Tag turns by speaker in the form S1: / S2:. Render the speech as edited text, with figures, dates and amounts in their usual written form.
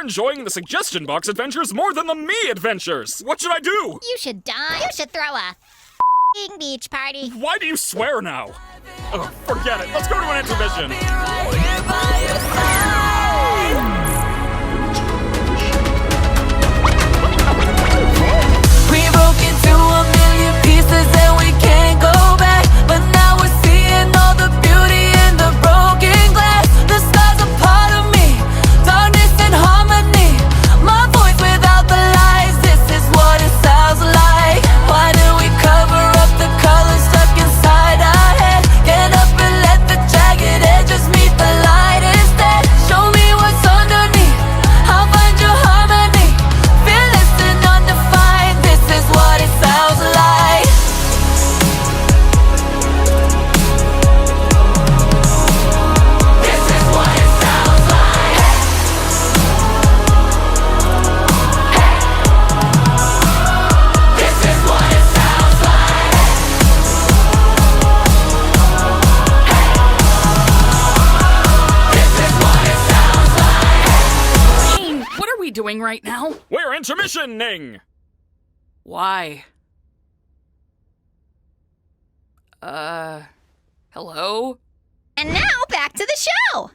S1: you're enjoying the suggestion box adventures more than the me adventures. What should I do?
S2: You should die. You should throw a beach party.
S1: Why do you swear now? Ugh, forget it. Let's go to an intermission.
S3: We broke into a million pieces and we can't go back. But now we're seeing all the beauty in the broken glass. The stars are part of me, darkness and harmony. My voice without the lies, this is what it sounds like. Why do we cover up the colors stuck inside our head? Get up and let the jagged edges meet the light instead. Show me what's underneath, I'll find your harmony. Fearless and undefined, this is what it sounds like. This is what it sounds like. This is what it sounds like. This is what it sounds like.
S4: Dean, what are we doing right now?
S1: We're intermissioning.
S4: Why? Hello?
S2: And now back to the show.